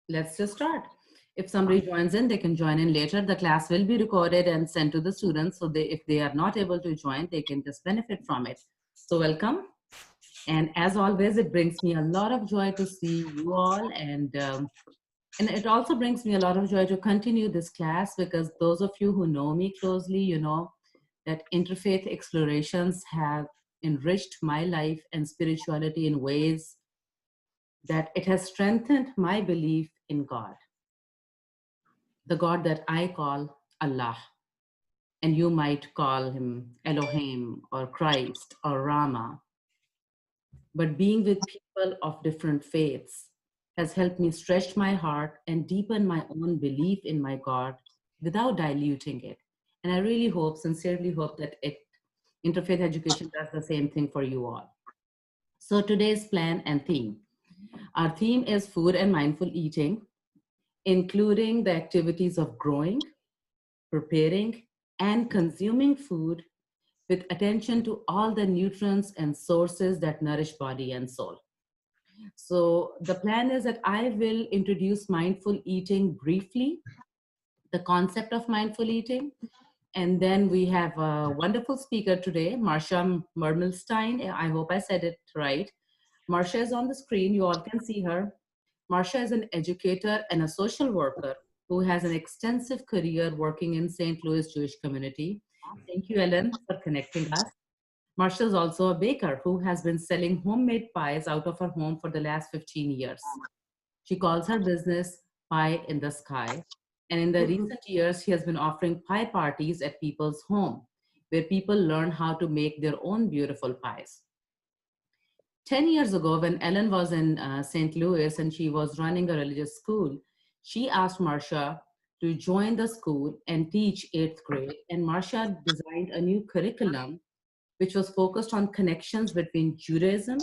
let's just start. If somebody joins in, they can join in later. The class will be recorded and sent to the students. So if they are not able to join, they can just benefit from it. So welcome. And as always, it brings me a lot of joy to see you all. And it also brings me a lot of joy to continue this class, because those of you who know me closely, you know that interfaith explorations have enriched my life and spirituality in ways that it has strengthened my belief in God, the God that I call Allah, and you might call him Elohim or Christ or Rama. But being with people of different faiths has helped me stretch my heart and deepen my own belief in my God without diluting it. And I really hope, sincerely hope, that interfaith education does the same thing for you all. So today's plan and theme. Our theme is food and mindful eating, including the activities of growing, preparing, and consuming food with attention to all the nutrients and sources that nourish body and soul. So the plan is that I will introduce mindful eating briefly, the concept of mindful eating. And then we have a wonderful speaker today, Marcia Mermelstein. I hope I said it right. Marcia is on the screen. You all can see her. Marcia is an educator and a social worker who has an extensive career working in St. Louis Jewish community. Thank you, Ellen, for connecting us. Marcia is also a baker who has been selling homemade pies out of her home for the last 15 years. She calls her business Pie in the Sky. And in the recent years, she has been offering pie parties at people's home, where people learn how to make their own beautiful pies. 10 years ago, when Ellen was in St. Louis and she was running a religious school, she asked Marcia to join the school and teach 8th grade. And Marcia designed a new curriculum which was focused on connections between Judaism,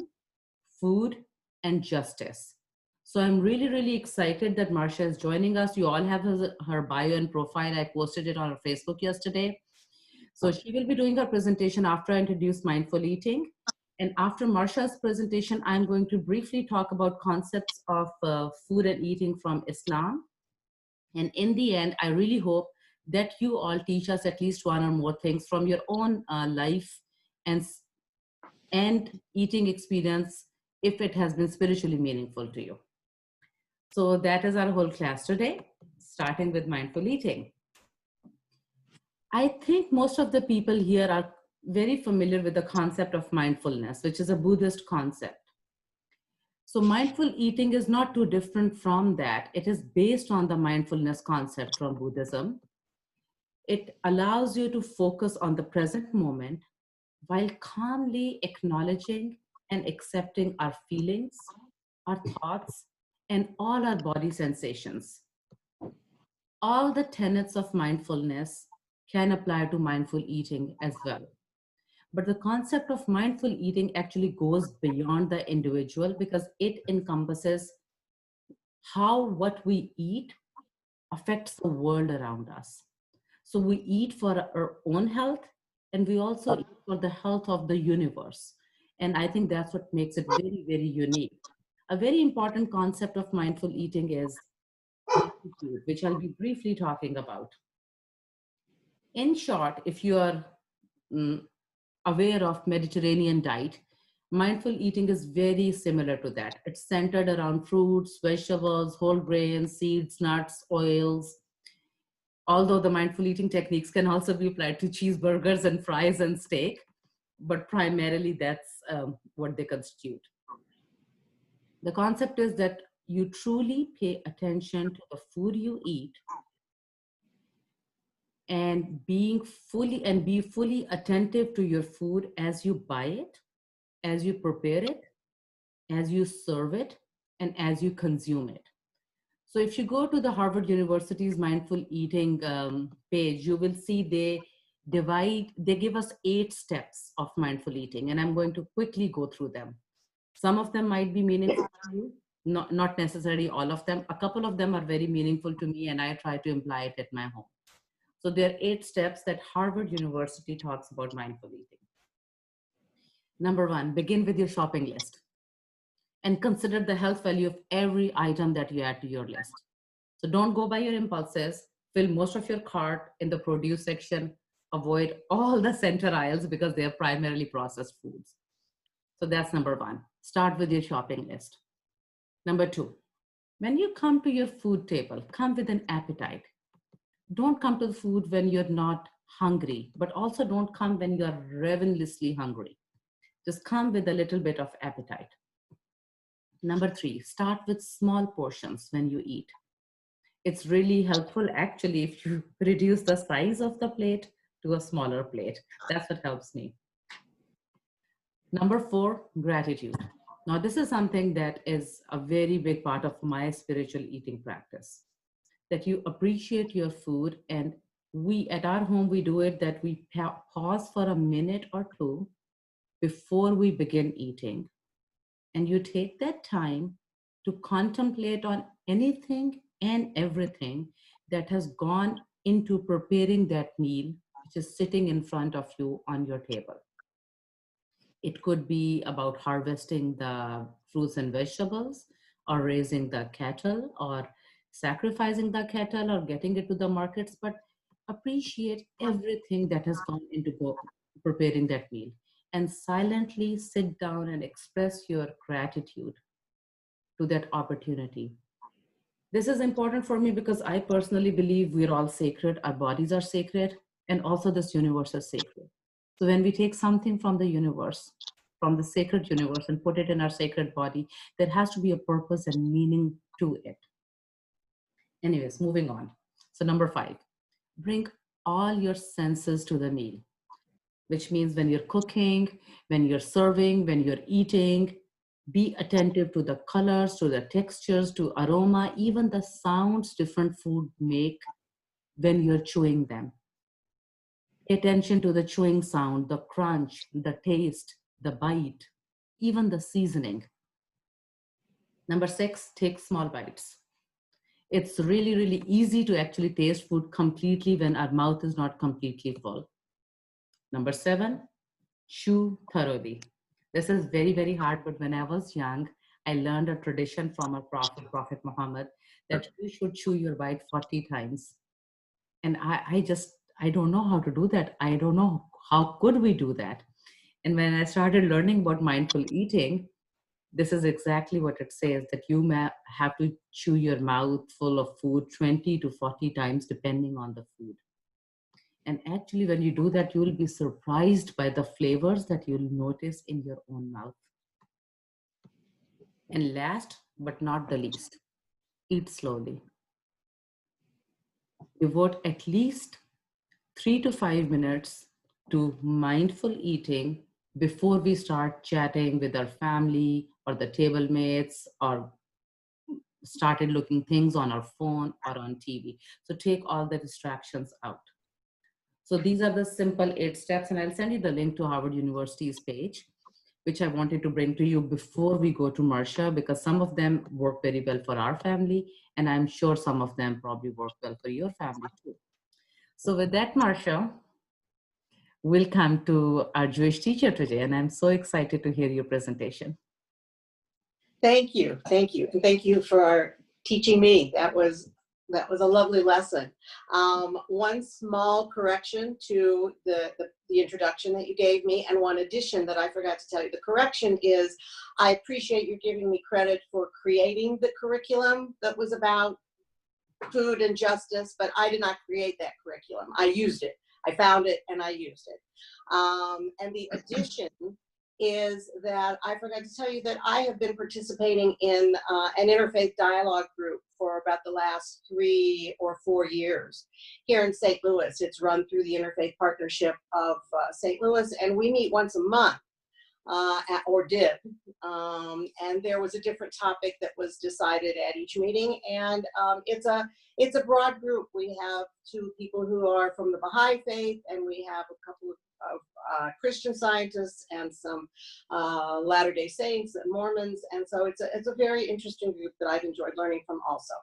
food, and justice. So I'm really, really excited that Marcia is joining us. You all have her bio and profile. I posted it on her Facebook yesterday. So she will be doing her presentation after I introduce mindful eating. And after Marcia's presentation, I'm going to briefly talk about concepts of food and eating from Islam. And in the end, I really hope that you all teach us at least one or more things from your own life and eating experience, if it has been spiritually meaningful to you. So that is our whole class today, starting with mindful eating. I think most of the people here are very familiar with the concept of mindfulness, which is a Buddhist concept. So mindful eating is not too different from that. It is based on the mindfulness concept from Buddhism. It allows you to focus on the present moment while calmly acknowledging and accepting our feelings, our thoughts, and all our body sensations. All the tenets of mindfulness can apply to mindful eating as well. But the concept of mindful eating actually goes beyond the individual, because it encompasses how what we eat affects the world around us. So we eat for our own health, and we also eat for the health of the universe. And I think that's what makes it very, very unique. A very important concept of mindful eating is gratitude, which I'll be briefly talking about. In short, if you are aware of Mediterranean diet, mindful eating is very similar to that. It's centered around fruits, vegetables, whole grains, seeds, nuts, oils. Although the mindful eating techniques can also be applied to cheeseburgers and fries and steak, but primarily that's what they constitute. The concept is that you truly pay attention to the food you eat, and be fully attentive to your food as you buy it, as you prepare it, as you serve it, and as you consume it. So if you go to the Harvard University's mindful eating page, you will see they give us 8 steps of mindful eating, and I'm going to quickly go through them. Some of them might be meaningful to you, not necessarily all of them. A couple of them are very meaningful to me, and I try to imply it at my home. So there are 8 steps that Harvard University talks about mindful eating. Number 1, begin with your shopping list. and consider the health value of every item that you add to your list. So don't go by your impulses. Fill most of your cart in the produce section. Avoid all the center aisles because they are primarily processed foods. So that's number one. Start with your shopping list. Number two, when you come to your food table, come with an appetite. Don't come to the food when you're not hungry, but also don't come when you're ravenously hungry. Just come with a little bit of appetite. Number three, start with small portions when you eat. It's really helpful actually if you reduce the size of the plate to a smaller plate. That's what helps me. Number four, gratitude. Now, this is something that is a very big part of my spiritual eating practice, that you appreciate your food. And we at our home, we do it that we pause for a minute or two before we begin eating. And you take that time to contemplate on anything and everything that has gone into preparing that meal, which is sitting in front of you on your table. It could be about harvesting the fruits and vegetables, or raising the cattle, or sacrificing the cattle, or getting it to the markets, but appreciate everything that has gone into preparing that meal, and silently sit down and express your gratitude to that opportunity. This is important for me because I personally believe we're all sacred, our bodies are sacred, and also this universe is sacred. So when we take something from the universe, from the sacred universe, and put it in our sacred body, there has to be a purpose and meaning to it. Anyways, moving on. So number five, bring all your senses to the meal, which means when you're cooking, when you're serving, when you're eating, be attentive to the colors, to the textures, to aroma, even the sounds different food make when you're chewing them. Pay attention to the chewing sound, the crunch, the taste, the bite, even the seasoning. Number six, take small bites. It's really, really easy to actually taste food completely when our mouth is not completely full. Number seven, chew thoroughly. This is very, very hard, but when I was young, I learned a tradition from our prophet, Prophet Muhammad, that you should chew your bite 40 times. And I don't know how to do that. I don't know how could we do that. And when I started learning about mindful eating, this is exactly what it says, that you may have to chew your mouth full of food 20 to 40 times, depending on the food. And actually, when you do that, you will be surprised by the flavors that you'll notice in your own mouth. And last but not the least, eat slowly. Devote at least 3 to 5 minutes to mindful eating before we start chatting with our family or the table mates, or started looking things on our phone or on TV. So take all the distractions out. So these are the simple 8 steps, and I'll send you the link to Harvard University's page, which I wanted to bring to you before we go to Marsha, because some of them work very well for our family, and I'm sure some of them probably work well for your family too. So with that, Marsha, we'll come to our Jewish teacher today, and I'm so excited to hear your presentation. Thank you. Thank you. And thank you for teaching me. That was a lovely lesson. One small correction to the introduction that you gave me, and one addition that I forgot to tell you. The correction is, I appreciate you giving me credit for creating the curriculum that was about food and justice, but I did not create that curriculum. I used it. I found it and I used it. And the addition is that I forgot to tell you that I have been participating in an interfaith dialogue group for about the last 3 or 4 years here in St. Louis. It's run through the Interfaith Partnership of St. Louis, and we meet once a month, or did. And there was a different topic that was decided at each meeting, and it's a broad group. We have 2 people who are from the Baha'i faith, and we have a couple of Christian Scientists and some Latter-day Saints and Mormons, and so it's a very interesting group that I've enjoyed learning from also.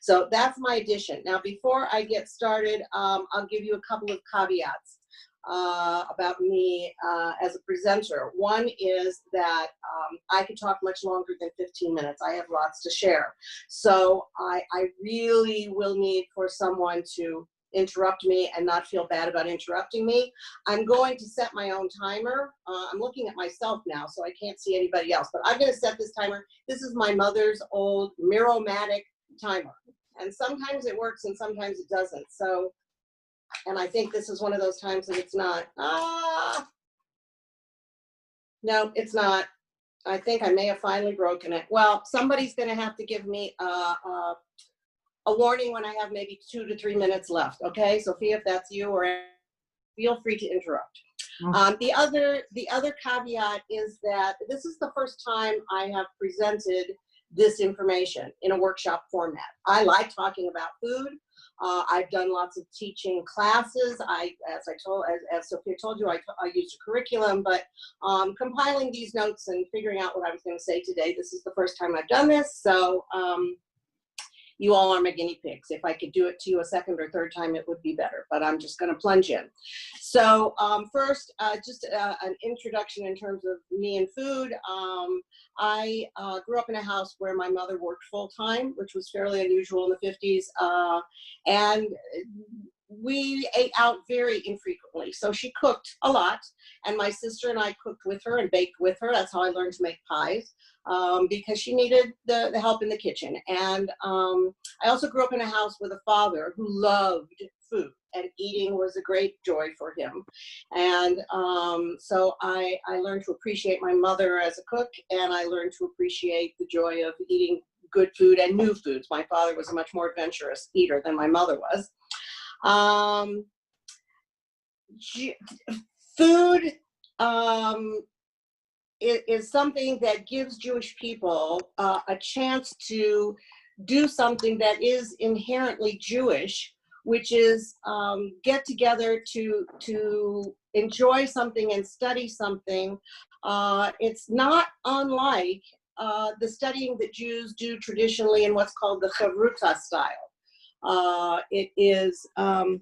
So that's my addition. Now, before I get started, I'll give you a couple of caveats. about me as a presenter. One is that I could talk much longer than 15 minutes. I have lots to share. So I really will need for someone to interrupt me and not feel bad about interrupting me. I'm going to set my own timer. I'm looking at myself now, so I can't see anybody else, but I'm going to set this timer. This is my mother's old Miromatic timer. And sometimes it works and sometimes it doesn't. So, and I think this is one of those times that it's not. No, it's not. I think I may have finally broken it. Well, somebody's going to have to give me a warning when I have maybe 2 to 3 minutes left. Okay, Sophia, if that's you, or feel free to interrupt. The other caveat is that this is the first time I have presented this information in a workshop format. I like talking about food. I've done lots of teaching classes. As Sophia told you, I used a curriculum, but compiling these notes and figuring out what I was going to say today, this is the first time I've done this. So you all are my guinea pigs. If I could do it to you a second or third time, it would be better, but I'm just going to plunge in. So first, just an introduction in terms of me and food. I grew up in a house where my mother worked full-time, which was fairly unusual in the 50s, and we ate out very infrequently. So she cooked a lot, and my sister and I cooked with her and baked with her. That's how I learned to make pies. Because she needed the help in the kitchen. And I also grew up in a house with a father who loved food, and eating was a great joy for him. And so I learned to appreciate my mother as a cook, and I learned to appreciate the joy of eating good food and new foods. My father was a much more adventurous eater than my mother was. Food is something that gives Jewish people a chance to do something that is inherently Jewish, which is get together to enjoy something and study something. It's not unlike the studying that Jews do traditionally in what's called the Chavruta style. It is, I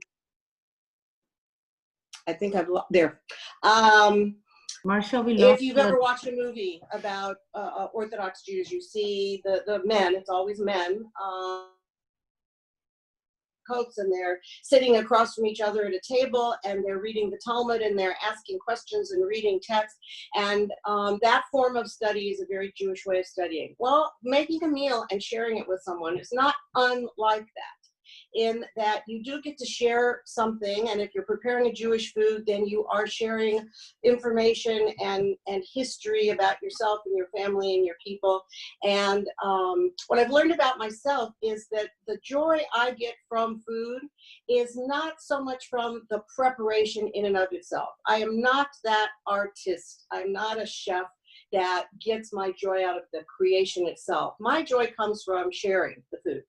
think I've, there. Marsha, we If lost you've ever watched a movie about Orthodox Jews, you see the men, it's always men, coats, and they're sitting across from each other at a table, and they're reading the Talmud, and they're asking questions and reading text. And that form of study is a very Jewish way of studying. Well, making a meal and sharing it with someone is not unlike that, in that you do get to share something, and if you're preparing a Jewish food, then you are sharing information and history about yourself and your family and your people. And what I've learned about myself is that the joy I get from food is not so much from the preparation in and of itself. I am not that artist. I'm not a chef that gets my joy out of the creation itself. My joy comes from sharing the food.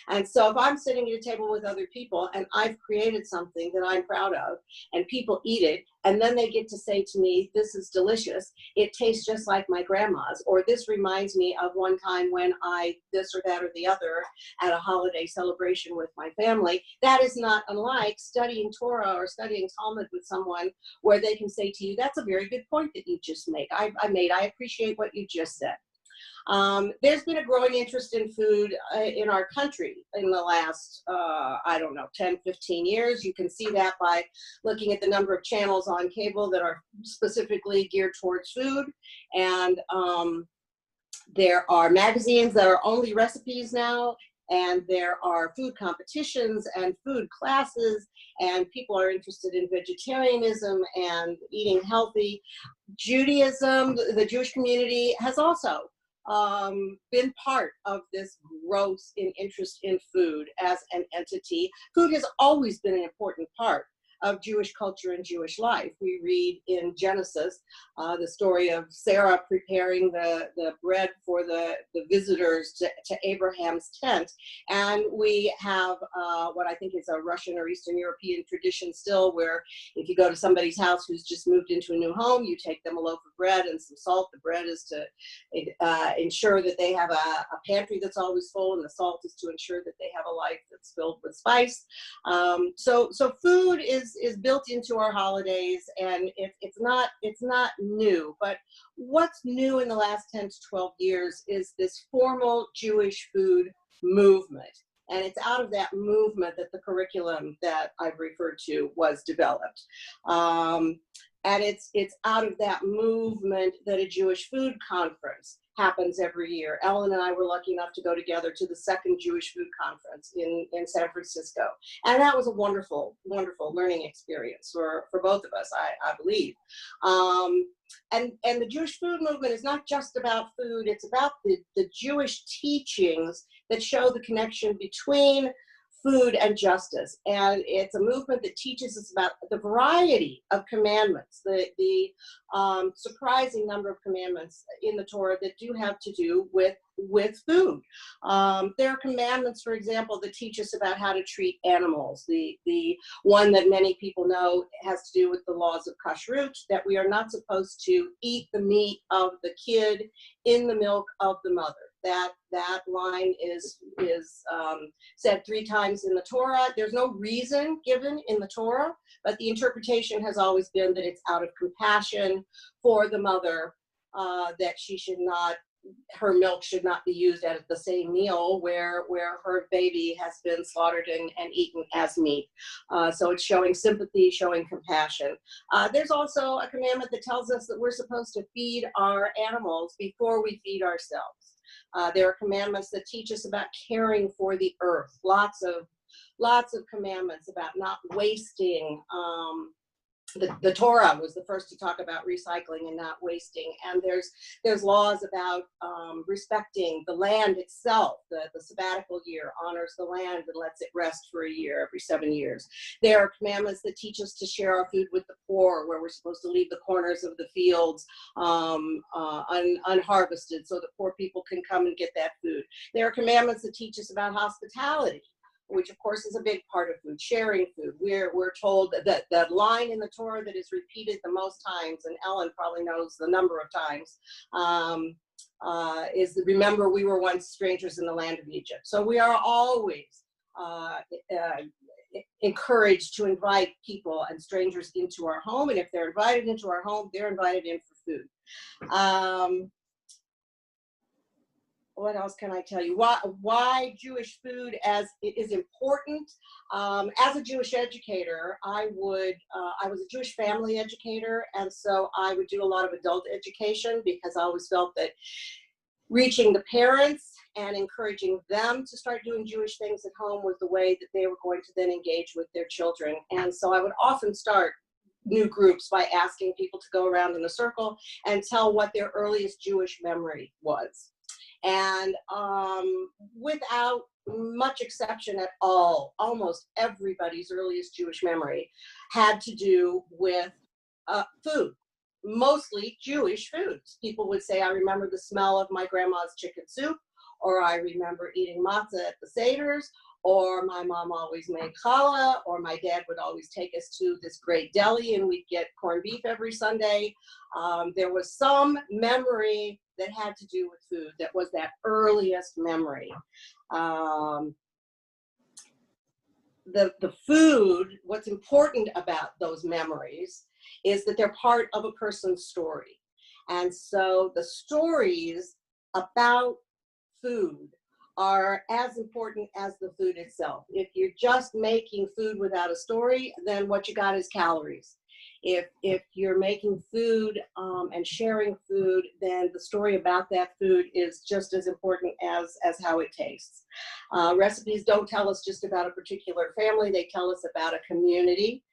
And so if I'm sitting at a table with other people and I've created something that I'm proud of, and people eat it, and then they get to say to me, this is delicious, it tastes just like my grandma's, or this reminds me of one time when I this or that or the other at a holiday celebration with my family, that is not unlike studying Torah or studying Talmud with someone, where they can say to you, that's a very good point that you just made. I appreciate what you just said. There's been a growing interest in food in our country in the last, 10, 15 years. You can see that by looking at the number of channels on cable that are specifically geared towards food. And there are magazines that are only recipes now, and there are food competitions and food classes, and people are interested in vegetarianism and eating healthy. Judaism, the Jewish community, has also been part of this growth in interest in food as an entity. Food has always been an important part of Jewish culture and Jewish life. We read in Genesis the story of Sarah preparing the bread for the visitors to Abraham's tent. And we have what I think is a Russian or Eastern European tradition still, where if you go to somebody's house who's just moved into a new home, you take them a loaf of bread and some salt. The bread is to ensure that they have a pantry that's always full, and the salt is to ensure that they have a life that's filled with spice. So food is is built into our holidays, and it's not new. But what's new in the last 10 to 12 years is this formal Jewish food movement. And it's out of that movement that the curriculum that I've referred to was developed. And it's out of that movement that a Jewish food conference happens every year. Ellen and I were lucky enough to go together to the second Jewish food conference in San Francisco. And that was a wonderful, wonderful learning experience for both of us, I believe. And the Jewish food movement is not just about food, it's about the Jewish teachings that show the connection between food and justice. And it's a movement that teaches us about the variety of commandments, the surprising number of commandments in the Torah that do have to do with food. There are commandments, for example, that teach us about how to treat animals. The one that many people know has to do with the laws of kashrut, that we are not supposed to eat the meat of the kid in the milk of the mother. That line is said 3 times in the Torah. There's no reason given in the Torah, but the interpretation has always been that it's out of compassion for the mother, that she should not, her milk should not be used at the same meal where her baby has been slaughtered and eaten as meat. So it's showing sympathy, showing compassion. There's also a commandment that tells us that we're supposed to feed our animals before we feed ourselves. There are commandments that teach us about caring for the earth. Lots of commandments about not wasting. The Torah was the first to talk about recycling and not wasting. And there's laws about respecting the land itself. The sabbatical year honors the land and lets it rest for a year every 7 years. There are commandments that teach us to share our food with the poor, where we're supposed to leave the corners of the fields unharvested so that poor people can come and get that food. There are commandments that teach us about hospitality, which of course is a big part of food, sharing food. We're told that the line in the Torah that is repeated the most times, and Ellen probably knows the number of times, is remember we were once strangers in the land of Egypt. So we are always encouraged to invite people and strangers into our home, and if they're invited into our home, they're invited in for food. What else can I tell you? Why Jewish food is important? As a Jewish educator, I was a Jewish family educator, and so I would do a lot of adult education because I always felt that reaching the parents and encouraging them to start doing Jewish things at home was the way that they were going to then engage with their children. And so I would often start new groups by asking people to go around in a circle and tell what their earliest Jewish memory was. And without much exception at all, almost everybody's earliest Jewish memory had to do with food, mostly Jewish foods. People would say, I remember the smell of my grandma's chicken soup, or I remember eating matzah at the Seders, or my mom always made challah, or my dad would always take us to this great deli and we'd get corned beef every Sunday. There was some memory that had to do with food that was that earliest memory. The food, what's important about those memories is that they're part of a person's story. And so the stories about food are as important as the food itself. If you're just making food without a story, then what you got is calories. If you're making food and sharing food, then the story about that food is just as important as how it tastes. Recipes don't tell us just about a particular family, they tell us about a community.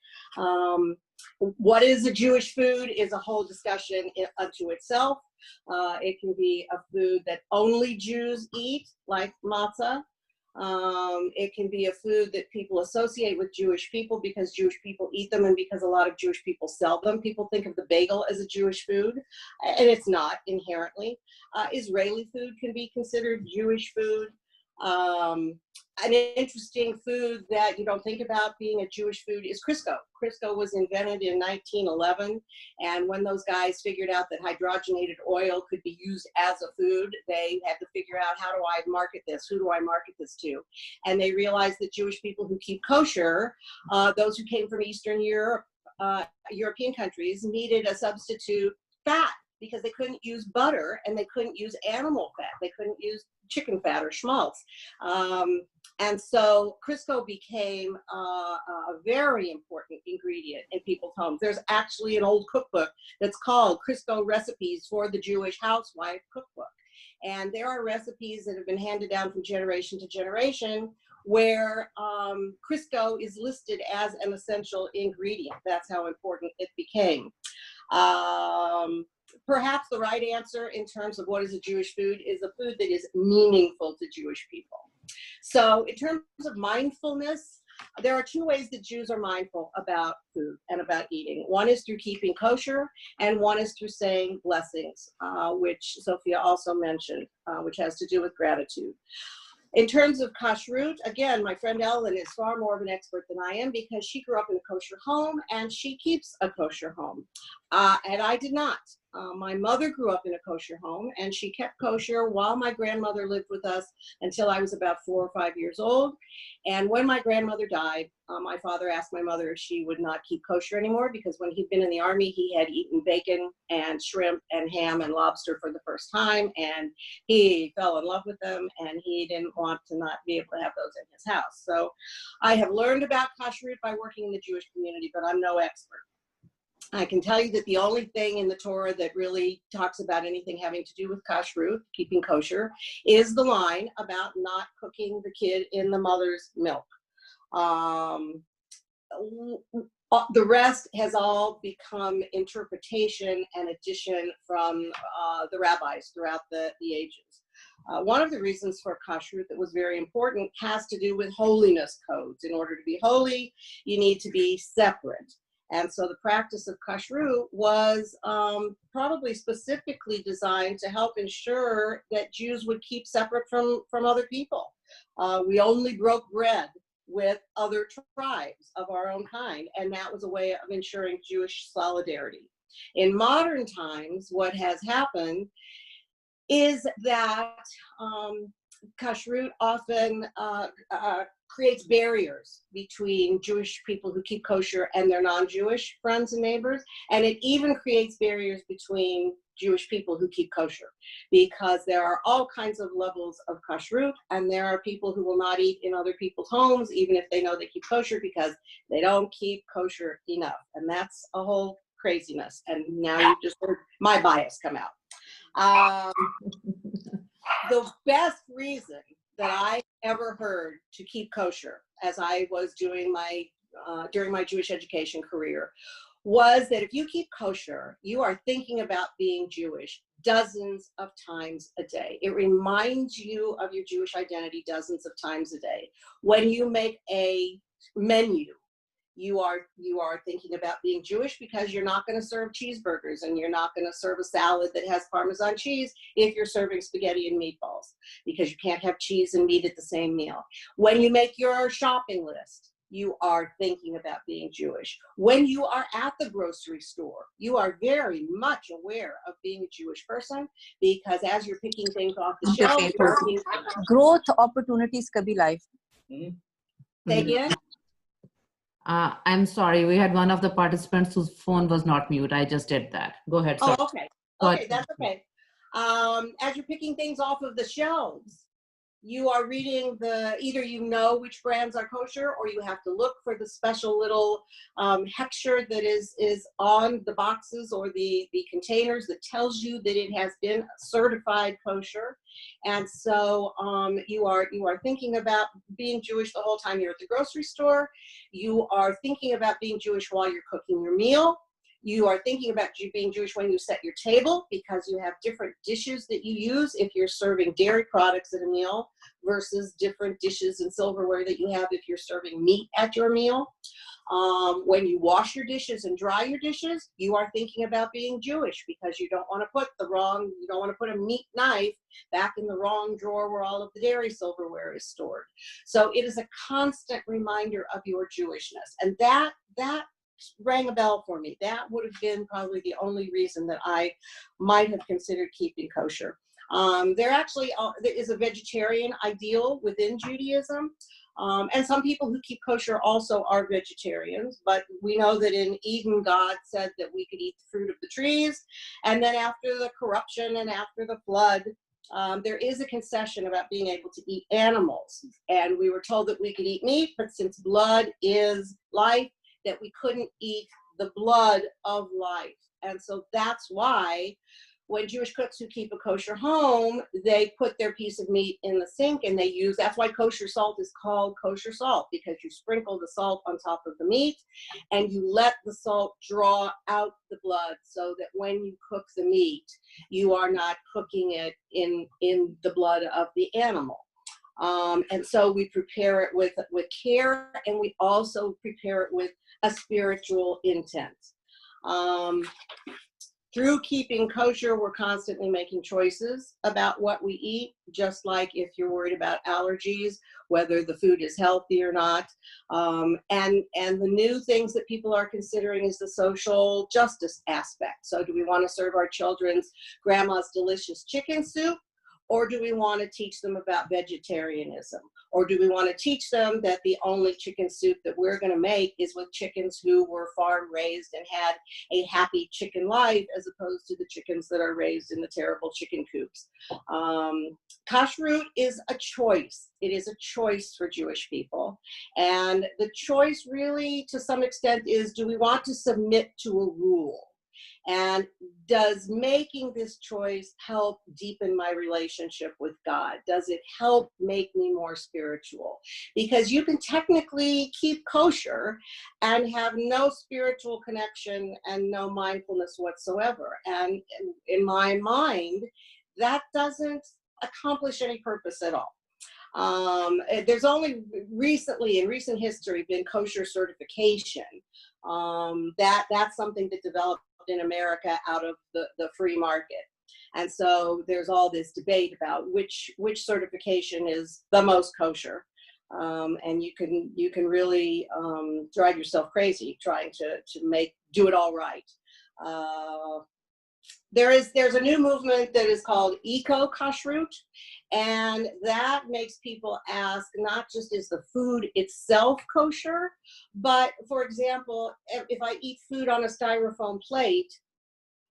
What is a Jewish food is a whole discussion unto itself. It can be a food that only Jews eat, like matzah. It can be a food that people associate with Jewish people because Jewish people eat them and because a lot of Jewish people sell them. People think of the bagel as a Jewish food, and it's not inherently. Israeli food can be considered Jewish food. An interesting food that you don't think about being a Jewish food is Crisco. Crisco was invented in 1911, and when those guys figured out that hydrogenated oil could be used as a food, they had to figure out, how do I market this? Who do I market this to? And they realized that Jewish people who keep kosher, those who came from Eastern Europe, European countries, needed a substitute fat, because they couldn't use butter and they couldn't use animal fat. They couldn't use chicken fat or schmaltz. And so Crisco became a very important ingredient in people's homes. There's actually an old cookbook that's called Crisco Recipes for the Jewish Housewife Cookbook. And there are recipes that have been handed down from generation to generation where Crisco is listed as an essential ingredient. That's how important it became. Perhaps the right answer in terms of what is a Jewish food is a food that is meaningful to Jewish people. So in terms of mindfulness, there are two ways that Jews are mindful about food and about eating. One is through keeping kosher, and one is through saying blessings, which Sophia also mentioned, which has to do with gratitude. In terms of kashrut, again, my friend Ellen is far more of an expert than I am, because she grew up in a kosher home and she keeps a kosher home. And I did not. My mother grew up in a kosher home and she kept kosher while my grandmother lived with us until I was about 4 or 5 years old. And when my grandmother died, my father asked my mother if she would not keep kosher anymore, because when he'd been in the army, he had eaten bacon and shrimp and ham and lobster for the first time, and he fell in love with them, and he didn't want to not be able to have those in his house. So I have learned about kashrut by working in the Jewish community, but I'm no expert. I can tell you that the only thing in the Torah that really talks about anything having to do with kashrut, keeping kosher, is the line about not cooking the kid in the mother's milk. The rest has all become interpretation and addition from the rabbis throughout the ages. One of the reasons for kashrut that was very important has to do with holiness codes. In order to be holy, you need to be separate. And so the practice of kashrut was probably specifically designed to help ensure that Jews would keep separate from other people. We only broke bread with other tribes of our own kind, and that was a way of ensuring Jewish solidarity. In modern times, what has happened is that kashrut often creates barriers between Jewish people who keep kosher and their non-Jewish friends and neighbors, and it even creates barriers between Jewish people who keep kosher, because there are all kinds of levels of kashrut, and there are people who will not eat in other people's homes, even if they know they keep kosher, because they don't keep kosher enough, and that's a whole craziness. And now you just heard my bias come out. The best reason that I ever heard to keep kosher, as I was doing my during my Jewish education career, was that if you keep kosher, you are thinking about being Jewish dozens of times a day. It reminds you of your Jewish identity dozens of times a day. When you make a menu, you are thinking about being Jewish, because you're not going to serve cheeseburgers and you're not going to serve a salad that has Parmesan cheese if you're serving spaghetti and meatballs, because you can't have cheese and meat at the same meal. When you make your shopping list, you are thinking about being Jewish. When you are at the grocery store, you are very much aware of being a Jewish person, because as you're picking things off the shelf, growth opportunities ka bhi life. Say again? I'm sorry, we had one of the participants whose phone was not mute. I just did that. Go ahead. Sorry. Oh, okay. Okay, that's okay. As you're picking things off of the shelves, you are reading either you know which brands are kosher, or you have to look for the special little hechsher that is on the boxes or the containers that tells you that it has been certified kosher. And so you are thinking about being Jewish the whole time you're at the grocery store. You are thinking about being Jewish while you're cooking your meal. You are thinking about being Jewish when you set your table, because you have different dishes that you use if you're serving dairy products at a meal versus different dishes and silverware that you have if you're serving meat at your meal. When you wash your dishes and dry your dishes, you are thinking about being Jewish, because you don't want to put a meat knife back in the wrong drawer where all of the dairy silverware is stored. So it is a constant reminder of your Jewishness. And that rang a bell for me. That would have been probably the only reason that I might have considered keeping kosher. There is a vegetarian ideal within Judaism. And some people who keep kosher also are vegetarians, but we know that in Eden, God said that we could eat the fruit of the trees. And then after the corruption and after the flood, there is a concession about being able to eat animals. And we were told that we could eat meat, but since blood is life, that we couldn't eat the blood of life. And so that's why when Jewish cooks who keep a kosher home, they put their piece of meat in the sink and that's why kosher salt is called kosher salt, because you sprinkle the salt on top of the meat and you let the salt draw out the blood, so that when you cook the meat, you are not cooking it in the blood of the animal. And so we prepare it with care, and we also prepare it with a spiritual intent. Through keeping kosher, we're constantly making choices about what we eat, just like if you're worried about allergies, whether the food is healthy or not. And the new things that people are considering is the social justice aspect. So do we want to serve our children's grandma's delicious chicken soup? Or do we want to teach them about vegetarianism? Or do we want to teach them that the only chicken soup that we're going to make is with chickens who were farm raised and had a happy chicken life, as opposed to the chickens that are raised in the terrible chicken coops? Kashrut is a choice. It is a choice for Jewish people. And the choice really, to some extent, is, do we want to submit to a rule? And does making this choice help deepen my relationship with God? Does it help make me more spiritual? Because you can technically keep kosher and have no spiritual connection and no mindfulness whatsoever. And in my mind, that doesn't accomplish any purpose at all. There's only recently, in recent history, been kosher certification. That's something that developed in America out of the free market. And so there's all this debate about which certification is the most kosher. And you can really drive yourself crazy trying to do it all right. There's a new movement that is called eco-kashrut, and that makes people ask, not just is the food itself kosher, but for example, if I eat food on a styrofoam plate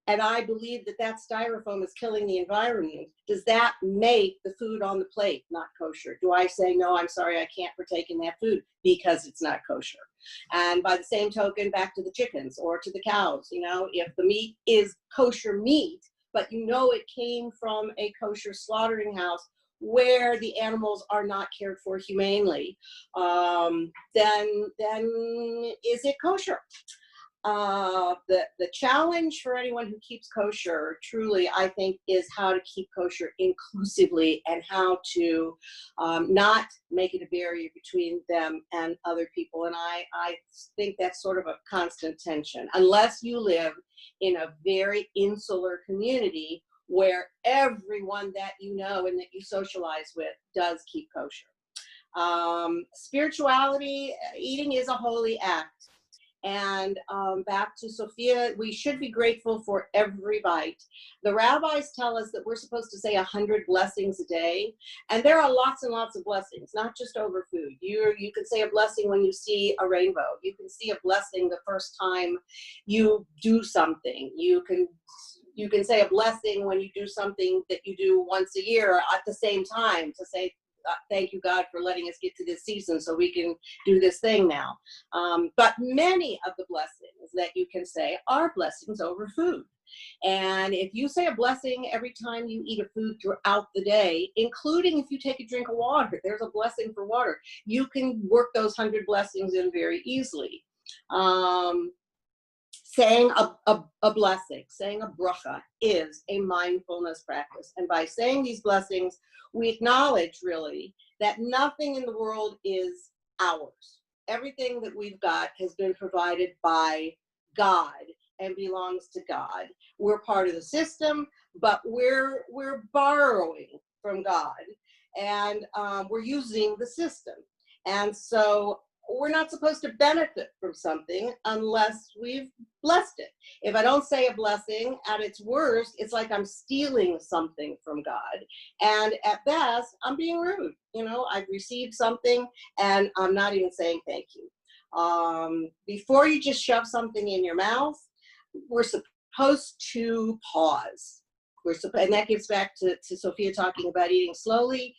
and I believe that styrofoam is killing the environment, does that make the food on the plate not kosher? Do I say, no, I'm sorry, I can't partake in that food because it's not kosher? And by the same token, back to the chickens or to the cows, if the meat is kosher meat, but it came from a kosher slaughtering house where the animals are not cared for humanely, then is it kosher? The challenge for anyone who keeps kosher, truly, I think, is how to keep kosher inclusively and how to not make it a barrier between them and other people. And I think that's sort of a constant tension, unless you live in a very insular community where everyone that you know and that you socialize with does keep kosher. Spirituality, eating is a holy act. And back to Sophia, we should be grateful for every bite. The rabbis tell us that we're supposed to say 100 blessings a day. And there are lots and lots of blessings, not just over food. You can say a blessing when you see a rainbow. You can see a blessing the first time you do something. You can say a blessing when you do something that you do once a year at the same time, to say, thank you, God, for letting us get to this season so we can do this thing now. But many of the blessings that you can say are blessings over food. And if you say a blessing every time you eat a food throughout the day, including if you take a drink of water, there's a blessing for water. You can work those 100 blessings in very easily. saying a blessing, saying a bracha is a mindfulness practice. And by saying these blessings, we acknowledge really that nothing in the world is ours. Everything that we've got has been provided by God and belongs to God. We're part of the system, but we're borrowing from God, and we're using the system. And so we're not supposed to benefit from something unless we've blessed it. If I don't say a blessing, at its worst, it's like I'm stealing something from God. And at best, I'm being rude. You know, I've received something and I'm not even saying thank you. Before you just shove something in your mouth, we're supposed to pause. And that gets back to Sophia talking about eating slowly.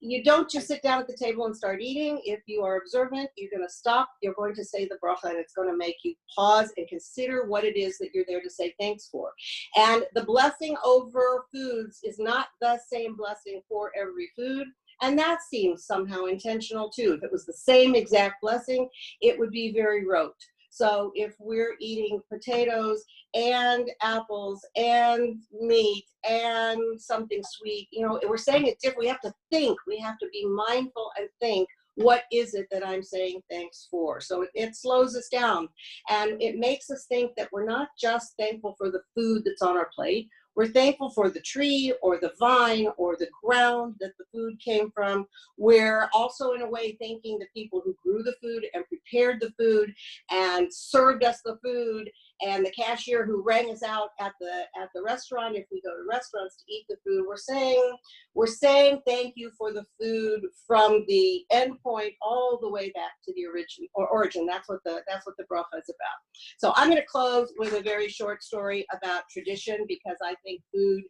You don't just sit down at the table and start eating. If you are observant, you're going to stop. You're going to say the bracha, and it's going to make you pause and consider what it is that you're there to say thanks for. And the blessing over foods is not the same blessing for every food. And that seems somehow intentional too. If it was the same exact blessing, it would be very rote. So if we're eating potatoes and apples and meat and something sweet, you know, we're saying it different. We have to think. We have to be mindful and think, what is it that I'm saying thanks for? So it slows us down, and it makes us think that we're not just thankful for the food that's on our plate. We're thankful for the tree or the vine or the ground that the food came from. We're also, in a way, thanking the people who grew the food and prepared the food and served us the food, and the cashier who rang us out at the restaurant. If we go to restaurants to eat the food, we're saying thank you for the food from the end point all the way back to the origin. That's what the bracha is about. So I'm going to close with a very short story about tradition, because I think food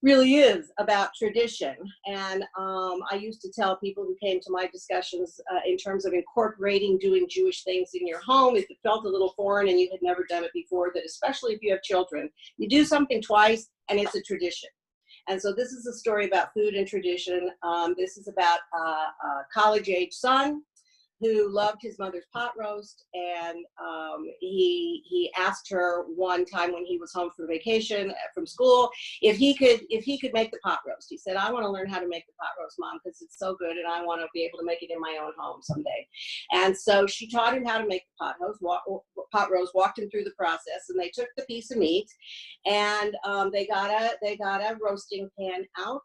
really is about tradition. And I used to tell people who came to my discussions in terms of incorporating doing Jewish things in your home, if it felt a little foreign and you had never done it before, that especially if you have children, you do something twice and it's a tradition. And so this is a story about food and tradition. This is about a college-age son who loved his mother's pot roast, and he asked her one time when he was home for vacation from school if he could make the pot roast. He said, "I want to learn how to make the pot roast, Mom, because it's so good, and I want to be able to make it in my own home someday." And so she taught him how to make the pot roast, walked him through the process, and they took the piece of meat, and they got a roasting pan out.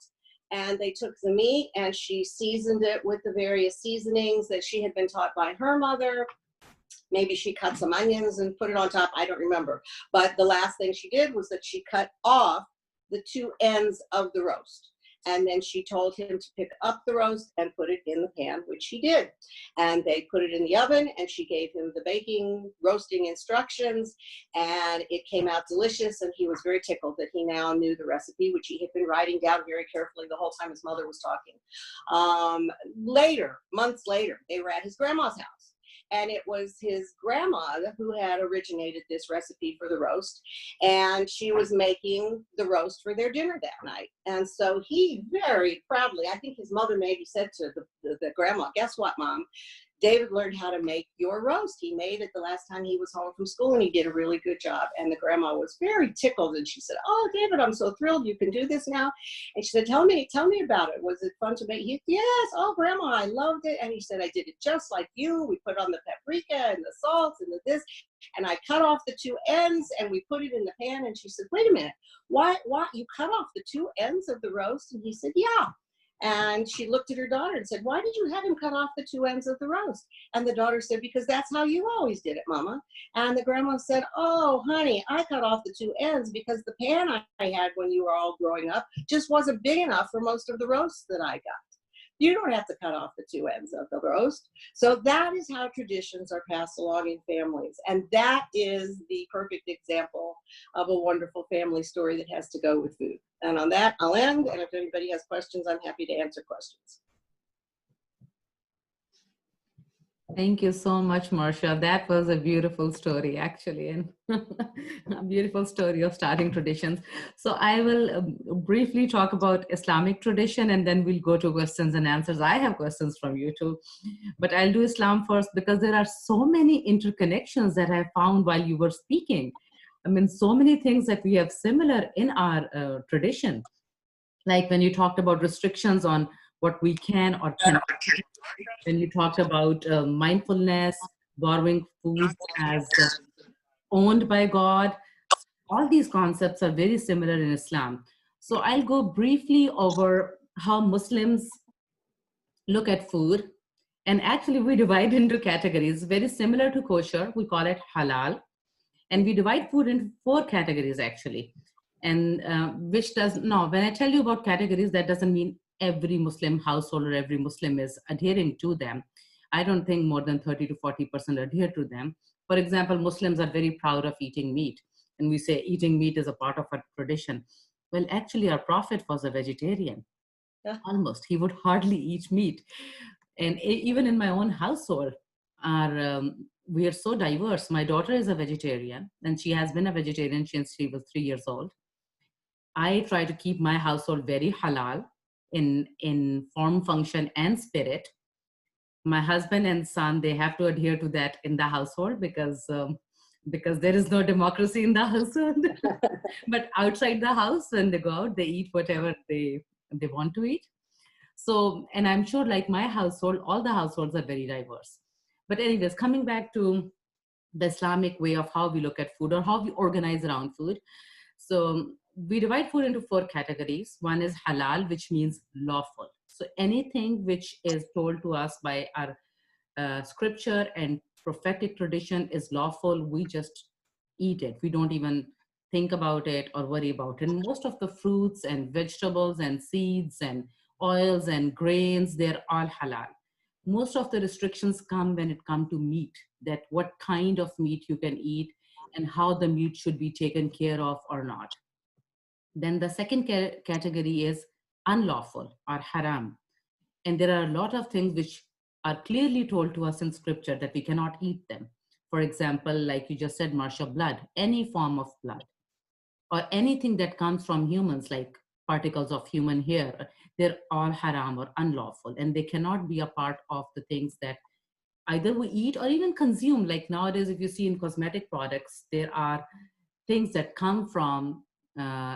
And they took the meat and she seasoned it with the various seasonings that she had been taught by her mother. Maybe she cut some onions and put it on top. I don't remember. But the last thing she did was that she cut off the two ends of the roast. And then she told him to pick up the roast and put it in the pan, which he did. And they put it in the oven, and she gave him the roasting instructions, and it came out delicious. And he was very tickled that he now knew the recipe, which he had been writing down very carefully the whole time his mother was talking. Months later, they were at his grandma's house. And it was his grandma who had originated this recipe for the roast. And she was making the roast for their dinner that night. And so he very proudly, I think his mother maybe said to the grandma, "Guess what, Mom? David learned how to make your roast. He made it the last time he was home from school, and he did a really good job." And the grandma was very tickled, and she said, "Oh, David, I'm so thrilled you can do this now." And she said, tell me about it. Was it fun to make? Yes. "Oh, Grandma, I loved it." And he said, "I did it just like you. We put on the paprika and the salt and the this, and I cut off the two ends and we put it in the pan." And she said, "Wait a minute, why you cut off the two ends of the roast?" And he said, "Yeah." And she looked at her daughter and said, "Why did you have him cut off the two ends of the roast?" And the daughter said, "Because that's how you always did it, Mama." And the grandma said, "Oh, honey, I cut off the two ends because the pan I had when you were all growing up just wasn't big enough for most of the roasts that I got. You don't have to cut off the two ends of the roast." So that is how traditions are passed along in families. And that is the perfect example of a wonderful family story that has to go with food. And on that, I'll end. And if anybody has questions, I'm happy to answer questions. Thank you so much, Marcia. That was a beautiful story, actually, and a beautiful story of starting traditions. So, I will briefly talk about Islamic tradition and then we'll go to questions and answers. I have questions from you too, but I'll do Islam first because there are so many interconnections that I found while you were speaking. I mean, so many things that we have similar in our tradition. Like when you talked about restrictions on what we can or cannot, when you talked about mindfulness, borrowing food as owned by God, all these concepts are very similar in Islam. So I'll go briefly over how Muslims look at food. And actually, we divide into categories very similar to kosher. We call it halal. And we divide food into four categories actually. And which does, no, when I tell you about categories, that doesn't mean every Muslim household or every Muslim is adhering to them. I don't think more than 30 to 40% adhere to them. For example, Muslims are very proud of eating meat, and we say eating meat is a part of our tradition. Well, actually, our prophet was a vegetarian. Yeah. Almost, he would hardly eat meat. And even in my own household, our we are so diverse. My daughter is a vegetarian, and she has been a vegetarian since she was 3 years old. I try to keep my household very halal in form, function, and spirit. My husband and son, they have to adhere to that in the household because there is no democracy in the household. But outside the house, when they go out, they eat whatever they want to eat. So, and I'm sure like my household, all the households are very diverse. But anyways, coming back to the Islamic way of how we look at food or how we organize around food. So we divide food into four categories. One is halal, which means lawful. So anything which is told to us by our scripture and prophetic tradition is lawful. We just eat it. We don't even think about it or worry about it. And most of the fruits and vegetables and seeds and oils and grains, they're all halal. Most of the restrictions come when it comes to meat, that what kind of meat you can eat and how the meat should be taken care of or not. Then the second category is unlawful or haram. And there are a lot of things which are clearly told to us in scripture that we cannot eat them. For example, like you just said, Marcia, blood, any form of blood, or anything that comes from humans, like particles of human hair, they're all haram or unlawful, and they cannot be a part of the things that either we eat or even consume. Like nowadays, if you see in cosmetic products, there are things that come from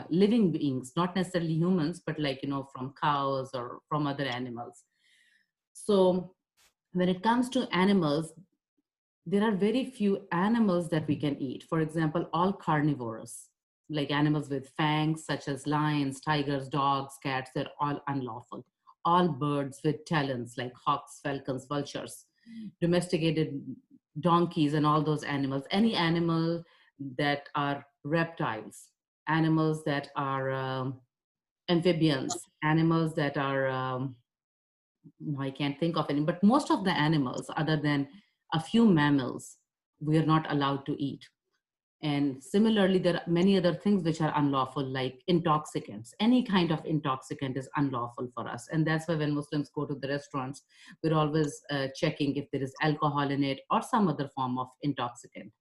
living beings, not necessarily humans, but like, from cows or from other animals. So when it comes to animals, there are very few animals that we can eat. For example, all carnivores, like animals with fangs, such as lions, tigers, dogs, cats, they're all unlawful. All birds with talons, like hawks, falcons, vultures, domesticated donkeys, and all those animals. Any animal that are reptiles, animals that are amphibians, animals that are I can't think of any, but most of the animals, other than a few mammals, we are not allowed to eat. And similarly, there are many other things which are unlawful, like intoxicants. Any kind of intoxicant is unlawful for us. And that's why when Muslims go to the restaurants, we're always checking if there is alcohol in it or some other form of intoxicant.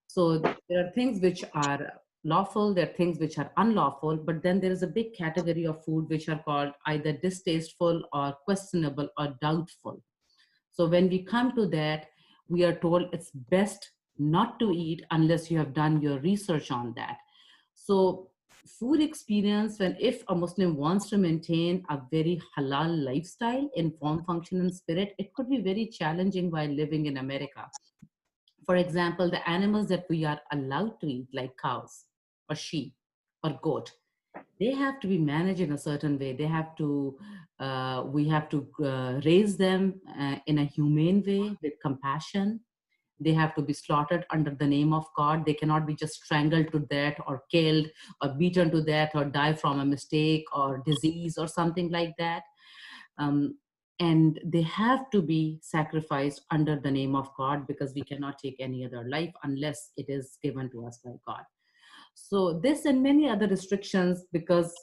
So there are things which are lawful, there are things which are unlawful, but then there is a big category of food which are called either distasteful or questionable or doubtful. So when we come to that, we are told it's best not to eat unless you have done your research on that. So food experience, when if a Muslim wants to maintain a very halal lifestyle in form, function, and spirit, it could be very challenging while living in America. For example, the animals that we are allowed to eat, like cows or sheep or goat, they have to be managed in a certain way. They have to, we have to raise them in a humane way with compassion. They have to be slaughtered under the name of God. They cannot be just strangled to death or killed or beaten to death or die from a mistake or disease or something like that. Um, and they have to be sacrificed under the name of God, because we cannot take any other life unless it is given to us by God. So this and many other restrictions, because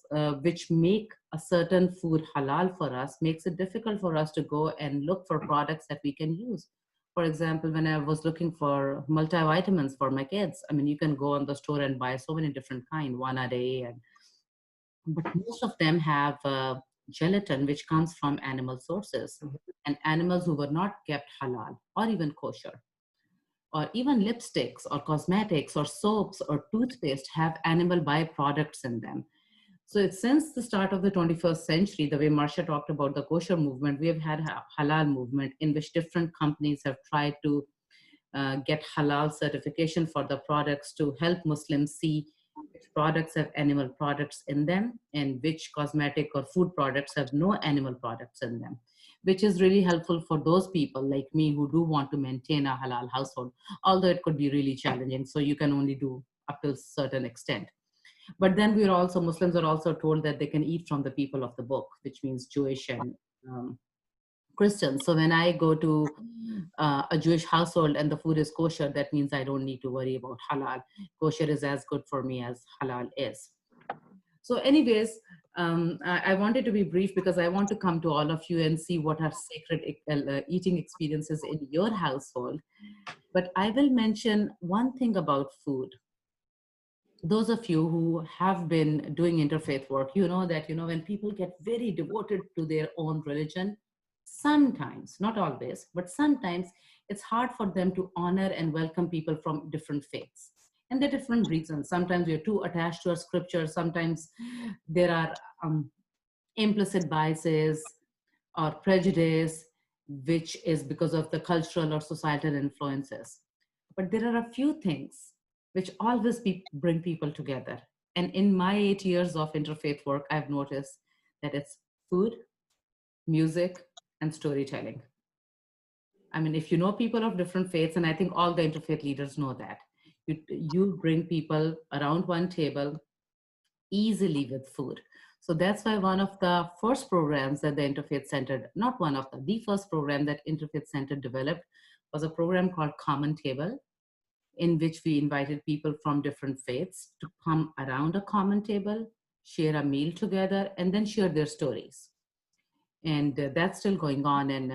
which make a certain food halal for us, makes it difficult for us to go and look for products that we can use. For example, when I was looking for multivitamins for my kids, I mean, you can go on the store and buy so many different kind, one a day, but most of them have gelatin, which comes from animal sources, and animals who were not kept halal or even kosher, or even lipsticks or cosmetics or soaps or toothpaste have animal byproducts in them. So it's since the start of the 21st century, the way Marsha talked about the kosher movement, we have had a halal movement in which different companies have tried to get halal certification for the products to help Muslims see which products have animal products in them and which cosmetic or food products have no animal products in them, which is really helpful for those people like me who do want to maintain a halal household, although it could be really challenging. So you can only do up to a certain extent. But then we're also, Muslims are also told that they can eat from the people of the book, which means Jewish and Christians. So when I go to a Jewish household and the food is kosher, that means I don't need to worry about halal. Kosher is as good for me as halal is. So anyways, I wanted to be brief because I want to come to all of you and see what are sacred eating experiences in your household. But I will mention one thing about food. Those of you who have been doing interfaith work, you know that, you know, when people get very devoted to their own religion, sometimes, not always, but sometimes it's hard for them to honor and welcome people from different faiths. And there are different reasons. Sometimes we're too attached to our scripture. Sometimes there are implicit biases or prejudice, which is because of the cultural or societal influences. But there are a few things which always bring people together. And in my 8 years of interfaith work, I've noticed that it's food, music, and storytelling. I mean, if you know people of different faiths, and I think all the interfaith leaders know that, you bring people around one table easily with food. So that's why one of the first programs that the Interfaith Center, not one of the first program that Interfaith Center developed was a program called Common Table, in which we invited people from different faiths to come around a common table, share a meal together, and then share their stories. And that's still going on. And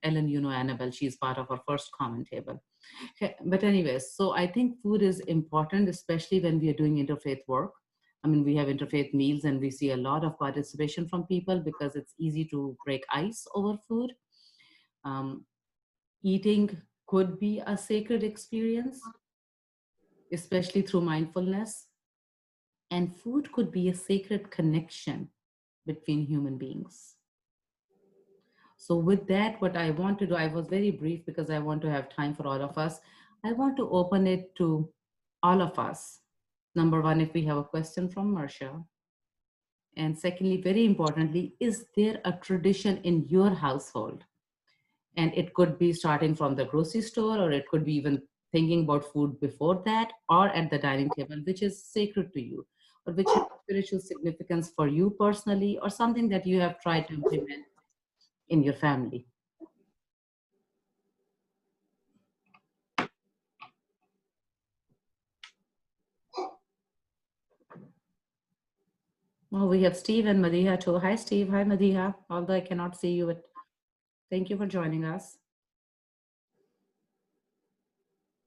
Ellen, you know, Annabelle, she's part of our first common table. Okay, but anyways, so I think food is important, especially when we are doing interfaith work. I mean, we have interfaith meals and we see a lot of participation from people because it's easy to break ice over food. Eating could be a sacred experience, especially through mindfulness. And food could be a sacred connection between human beings. So with that, what I want to do, I was very brief because I want to have time for all of us. I want to open it to all of us. Number one, if we have a question from Marsha. And secondly, very importantly, is there a tradition in your household? And it could be starting from the grocery store, or it could be even thinking about food before that, or at the dining table, which is sacred to you, or which has spiritual significance for you personally, or something that you have tried to implement in your family. Well, we have Steve and Madiha too. Hi, Steve. Hi, Madiha. Although I cannot see you, but thank you for joining us.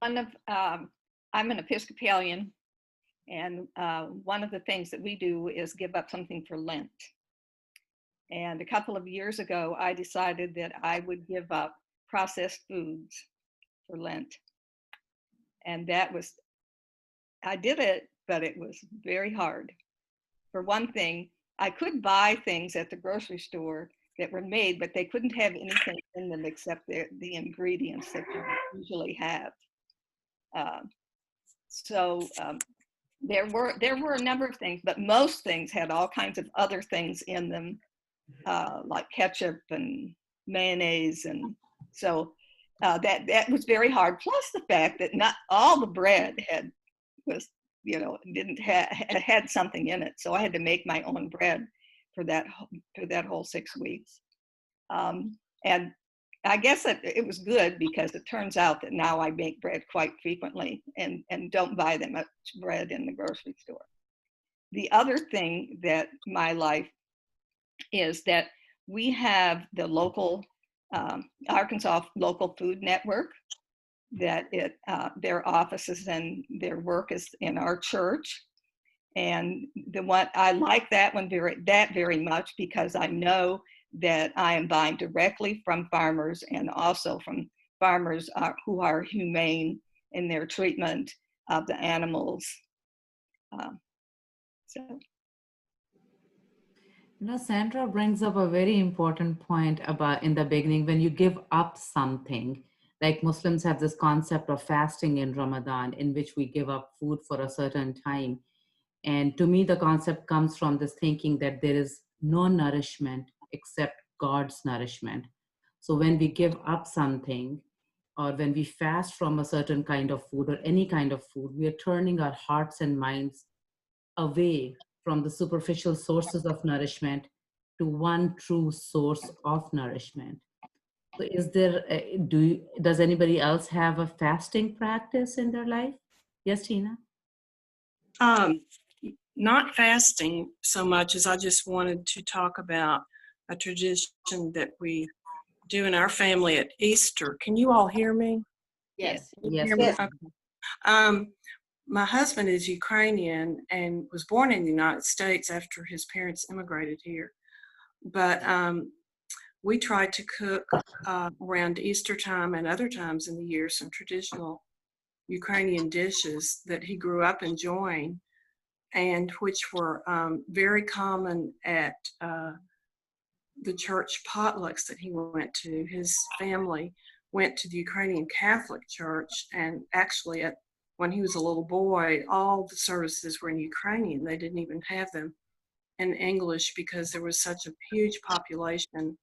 I'm an Episcopalian, and one of the things that we do is give up something for Lent. And a couple of years ago, I decided that I would give up processed foods for Lent. And I did it, but it was very hard. For one thing, I could buy things at the grocery store that were made, but they couldn't have anything in them except the ingredients that you usually have. There were a number of things, but most things had all kinds of other things in them, like ketchup and mayonnaise, and so that was very hard. Plus the fact that not all the bread had something in it, so I had to make my own bread for that whole 6 weeks, and I guess it was good because it turns out that now I make bread quite frequently and don't buy that much bread in the grocery store. The other thing that my life is that we have the local Arkansas Local Food Network, that their offices and their work is in our church. And the one I like that one very much, because I know that I am buying directly from farmers, and also from farmers who are humane in their treatment of the animals. So. Sandra brings up a very important point about in the beginning, when you give up something, like Muslims have this concept of fasting in Ramadan, in which we give up food for a certain time. And to me, the concept comes from this thinking that there is no nourishment except God's nourishment. So when we give up something, or when we fast from a certain kind of food or any kind of food, we are turning our hearts and minds away from the superficial sources of nourishment to one true source of nourishment. So is there, does anybody else have a fasting practice in their life? Yes, Tina? Not fasting so much as I just wanted to talk about a tradition that we do in our family at Easter. Can you all hear me? Yes. Yes. Hear me? Yes. Okay. My husband is Ukrainian and was born in the United States after his parents immigrated here. But we try to cook around Easter time and other times in the year some traditional Ukrainian dishes that he grew up enjoying, and which were very common at the church potlucks that he went to. His family went to the Ukrainian Catholic Church, and actually when he was a little boy, all the services were in Ukrainian. They didn't even have them in English because there was such a huge population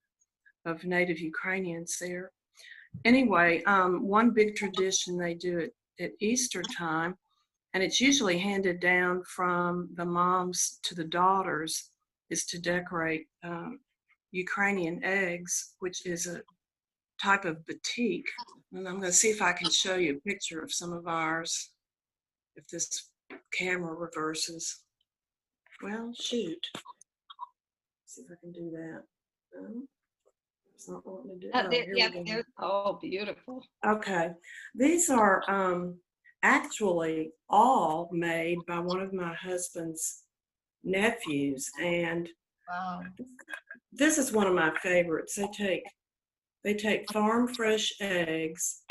of native Ukrainians there. Anyway, one big tradition they do at Easter time, and it's usually handed down from the moms to the daughters, is to decorate Ukrainian eggs, which is a type of batik. And I'm going to see if I can show you a picture of some of ours, if this camera reverses. Well, shoot. See if I can do that. No, it's not wanting to do. Oh, here we go. Oh, beautiful. Okay, these are actually all made by one of my husband's nephews, and Wow. this is one of my favorites. They take farm fresh eggs.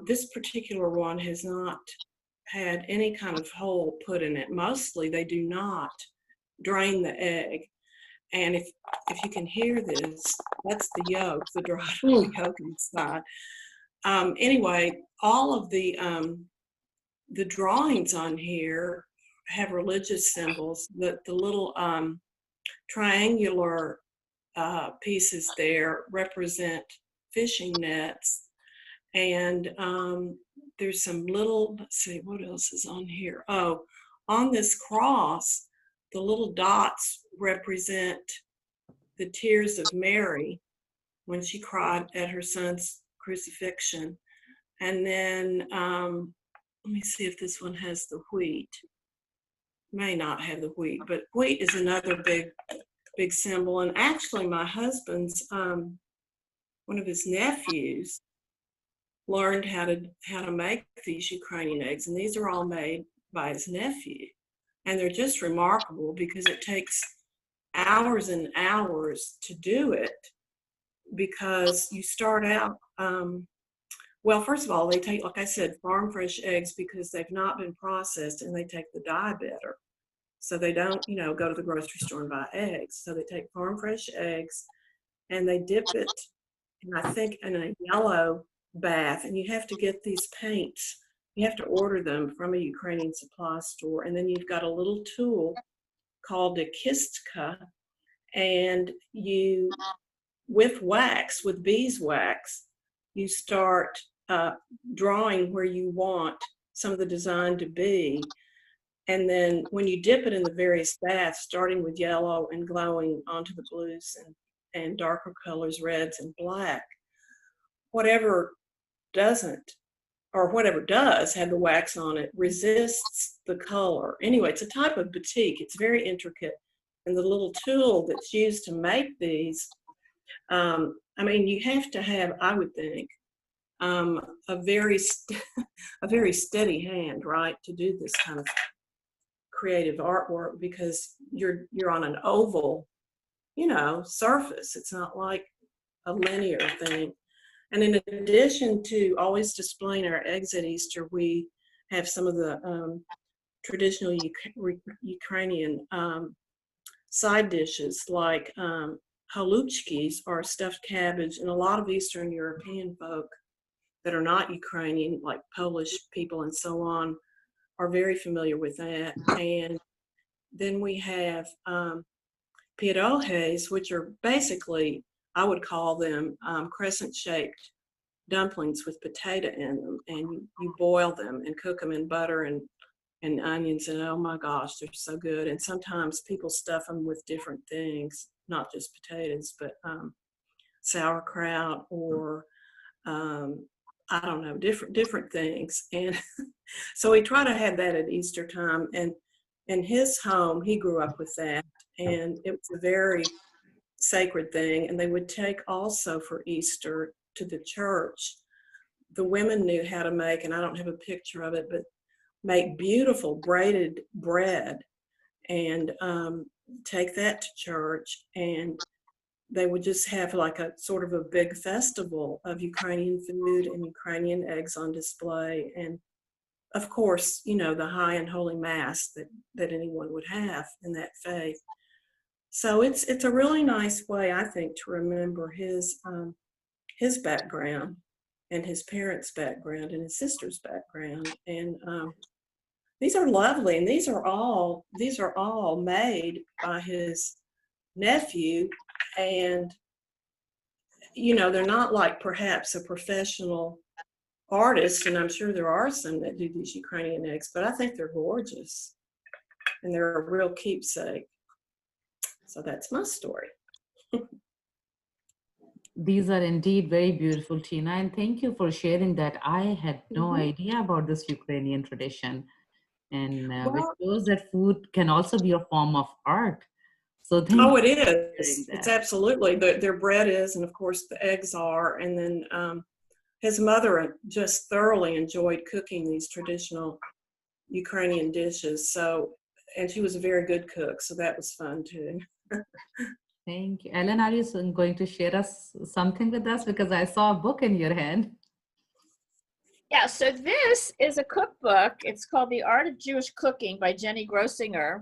This particular one has not had any kind of hole put in it. Mostly they do not drain the egg. And if you can hear this, that's the yolk, the dried yolk inside. Anyway, all of the drawings on here have religious symbols. The little triangular pieces there represent fishing nets. And there's some little, let's see, what else is on here? Oh, on this cross, the little dots represent the tears of Mary when she cried at her son's crucifixion. And then, let me see if this one has the wheat. May not have the wheat, but wheat is another big symbol. And actually my husband's, one of his nephews learned how to make these Ukrainian eggs. And these are all made by his nephew. And they're just remarkable because it takes hours and hours to do it, because you start out, well, first of all, they take, like I said, farm fresh eggs because they've not been processed, and they take the dye better. So they don't, go to the grocery store and buy eggs. So they take farm fresh eggs and they dip it, and I think in a yellow bath, and you have to get these paints. You have to order them from a Ukrainian supply store. And then you've got a little tool called a kistka, and you, with beeswax, you start drawing where you want some of the design to be. And then when you dip it in the various baths, starting with yellow and glowing onto the blues and darker colors, reds and black, whatever doesn't, or whatever does have the wax on it, resists the color. Anyway, it's a type of batik. It's very intricate. And the little tool that's used to make these, I mean, you have to have, I would think, a very a very steady hand, right, to do this kind of creative artwork, because you're on an oval, surface. It's not like a linear thing. And in addition to always displaying our eggs at Easter, we have some of the traditional Ukrainian side dishes, like haluchkis, or stuffed cabbage, and a lot of Eastern European folk that are not Ukrainian, like Polish people and so on, are very familiar with that. And then we have pierogies, which are basically, I would call them crescent-shaped dumplings with potato in them, and you boil them and cook them in butter and onions, and oh my gosh, they're so good. And sometimes people stuff them with different things, not just potatoes, but sauerkraut, or I don't know, different things. And so we try to have that at Easter time. And in his home, he grew up with that, and it was a very sacred thing. And they would take also for Easter to the church. The women knew how to make, and I don't have a picture of it, but make beautiful braided bread and take that to church. And they would just have like a sort of a big festival of Ukrainian food and Ukrainian eggs on display. And of course, the high and holy mass that anyone would have in that faith. So it's a really nice way, I think, to remember his background and his parents' background and his sister's background. And these are lovely, and these are all made by his nephew. And they're not like perhaps a professional artist, and I'm sure there are some that do these Ukrainian eggs, but I think they're gorgeous, and they're a real keepsake. So that's my story. These are indeed very beautiful, Tina, and thank you for sharing that. I had no idea about this Ukrainian tradition, and which shows that food can also be a form of art. So thank you it for is. sharing that. It's absolutely. Their bread is, and of course the eggs are. And then his mother just thoroughly enjoyed cooking these traditional Ukrainian dishes. So, and she was a very good cook, so that was fun too. Thank you. Ellen, are you going to share us something with us? Because I saw a book in your hand. Yeah, so this is a cookbook. It's called The Art of Jewish Cooking by Jenny Grossinger.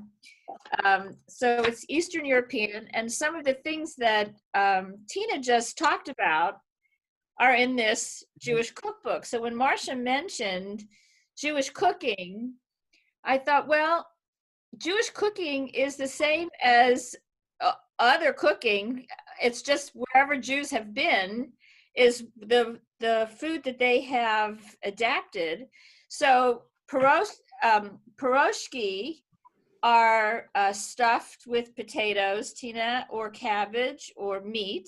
So it's Eastern European, and some of the things that Tina just talked about are in this Jewish cookbook. So when Marcia mentioned Jewish cooking, I thought, well, Jewish cooking is the same as other cooking. It's just wherever Jews have been is the food that they have adapted. So pierogi are stuffed with potatoes, Tina, or cabbage or meat.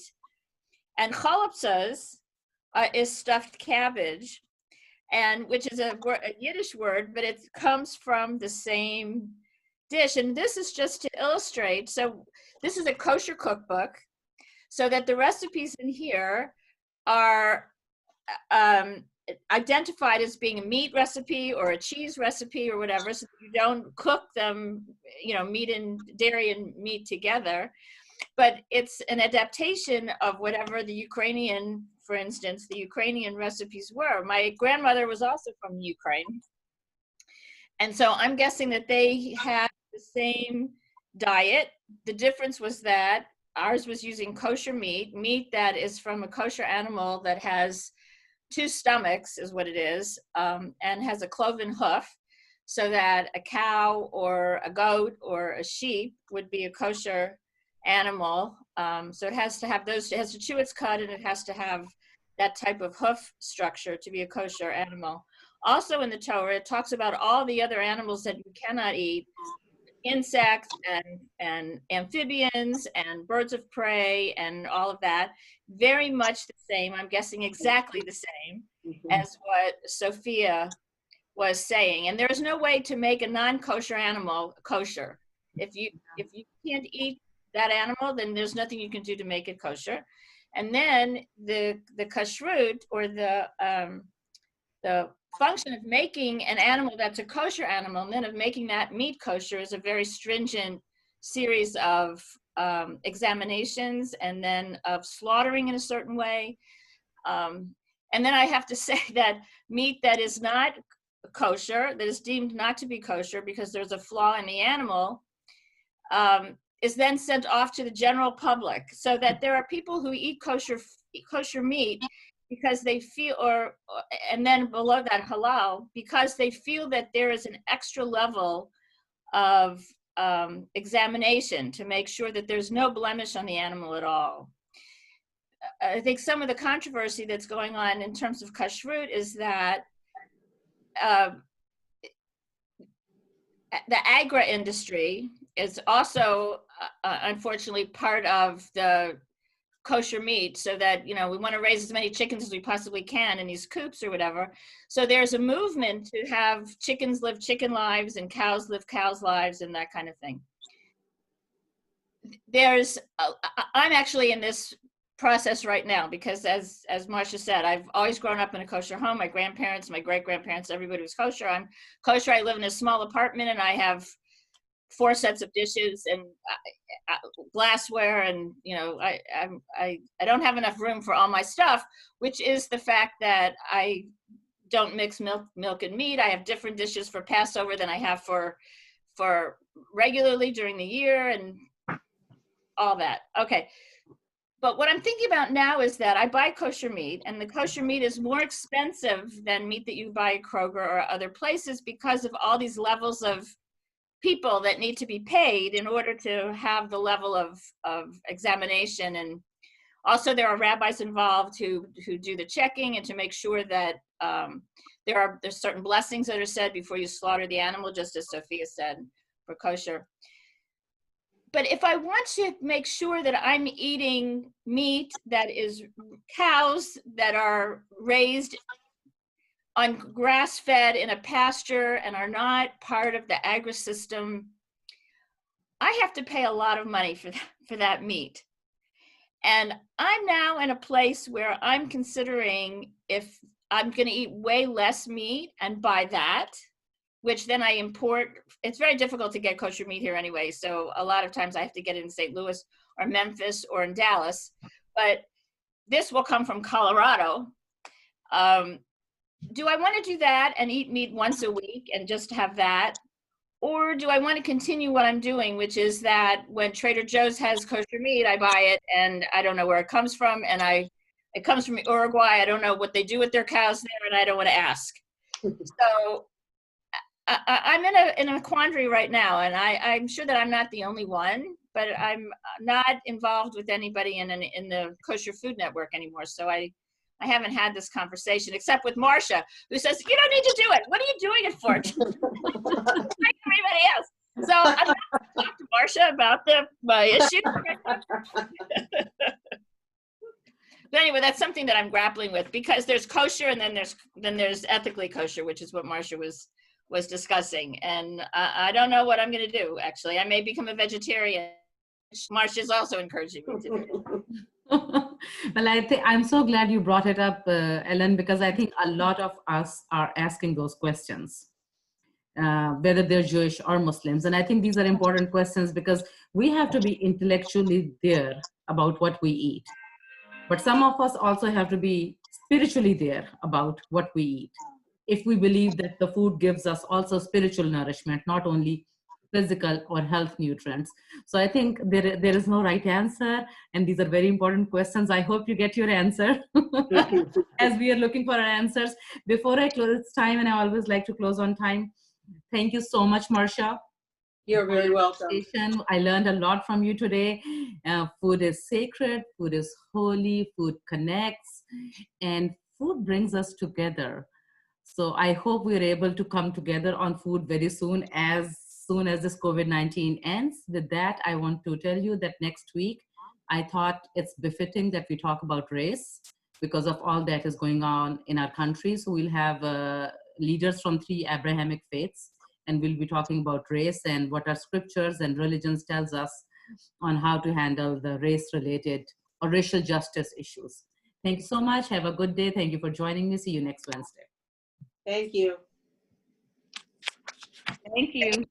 And chalupsas is stuffed cabbage, and which is a Yiddish word, but it comes from the same dish. And this is just to illustrate. So this is a kosher cookbook, so that the recipes in here are identified as being a meat recipe or a cheese recipe or whatever, so that you don't cook them, meat and dairy and meat together. But it's an adaptation of whatever the Ukrainian, for instance, the Ukrainian recipes were. My grandmother was also from Ukraine. And so I'm guessing that they had the same diet. The difference was that ours was using kosher meat that is from a kosher animal that has 2 stomachs, is what it is, and has a cloven hoof, so that a cow or a goat or a sheep would be a kosher animal. So it has to have those, it has to chew its cud, and it has to have that type of hoof structure to be a kosher animal. Also in the Torah, it talks about all the other animals that you cannot eat: insects and amphibians and birds of prey and all of that. Very much the same, I'm guessing exactly the same as what Sophia was saying. And there is no way to make a non-kosher animal kosher. If you can't eat that animal, then there's nothing you can do to make it kosher. And then the kashrut, or the function of making an animal that's a kosher animal, and then of making that meat kosher, is a very stringent series of examinations, and then of slaughtering in a certain way. And then I have to say that meat that is not kosher, that is deemed not to be kosher because there's a flaw in the animal, is then sent off to the general public, so that there are people who eat kosher meat because they feel, and then below that halal, because they feel that there is an extra level of examination to make sure that there's no blemish on the animal at all. I think some of the controversy that's going on in terms of kashrut is that the agri industry is also unfortunately part of the kosher meat, so that, you know, we want to raise as many chickens as we possibly can in these coops or whatever. So there's a movement to have chickens live chicken lives and cows live cows lives and that kind of thing. I'm actually in this process right now because, as Marcia said, I've always grown up in a kosher home. My grandparents, my great-grandparents, everybody was kosher. I'm kosher. I live in a small apartment and I have 4 sets of dishes and glassware, and, you know, I don't have enough room for all my stuff, which is the fact that I don't mix milk and meat. I have different dishes for Passover than I have for regularly during the year and all that. Okay. But what I'm thinking about now is that I buy kosher meat, and the kosher meat is more expensive than meat that you buy at Kroger or other places because of all these levels of people that need to be paid in order to have the level of examination. And also there are rabbis involved who do the checking and to make sure that there's certain blessings that are said before you slaughter the animal, just as Sophia said, for kosher. But if I want to make sure that I'm eating meat that is cows that are raised on grass-fed in a pasture and are not part of the agri-system, I have to pay a lot of money for that meat. And I'm now in a place where I'm considering if I'm going to eat way less meat and buy that, which then I import. It's very difficult to get kosher meat here anyway, so a lot of times I have to get it in St. Louis or Memphis or in Dallas. But this will come from Colorado. Do I want to do that and eat meat once a week and just have that? Or do I want to continue what I'm doing, which is that when Trader Joe's has kosher meat, I buy it and I don't know where it comes from, and it comes from Uruguay. I don't know what they do with their cows there, and I don't want to ask. So I'm in a quandary right now, and I'm sure that I'm not the only one, but I'm not involved with anybody in the Kosher Food Network anymore. So I haven't had this conversation except with Marcia, who says, you don't need to do it. What are you doing it for? Like everybody else. So I'm going to talk to Marcia about my issue. But anyway, that's something that I'm grappling with, because there's kosher and then there's ethically kosher, which is what Marcia was discussing. And I don't know what I'm going to do, actually. I may become a vegetarian. Marcia's also encouraging me to do it. Well, I'm so glad you brought it up, Ellen, because I think a lot of us are asking those questions, whether they're Jewish or Muslims. And I think these are important questions because we have to be intellectually there about what we eat. But some of us also have to be spiritually there about what we eat. If we believe that the food gives us also spiritual nourishment, not only physical or health nutrients. So I think there is no right answer, and these are very important questions. I hope you get your answer as we are looking for our answers. Before I close, it's time, and I always like to close on time. Thank you so much, Marcia. You're very welcome. I learned a lot from you today. Food is sacred, food is holy, food connects, and food brings us together. So I hope we're able to come together on food very soon as this COVID-19 ends. With that, I want to tell you that next week, I thought it's befitting that we talk about race because of all that is going on in our country. So we'll have leaders from 3 Abrahamic faiths, and we'll be talking about race and what our scriptures and religions tells us on how to handle the race-related or racial justice issues. Thank you so much. Have a good day. Thank you for joining me. See you next Wednesday. Thank you. Thank you.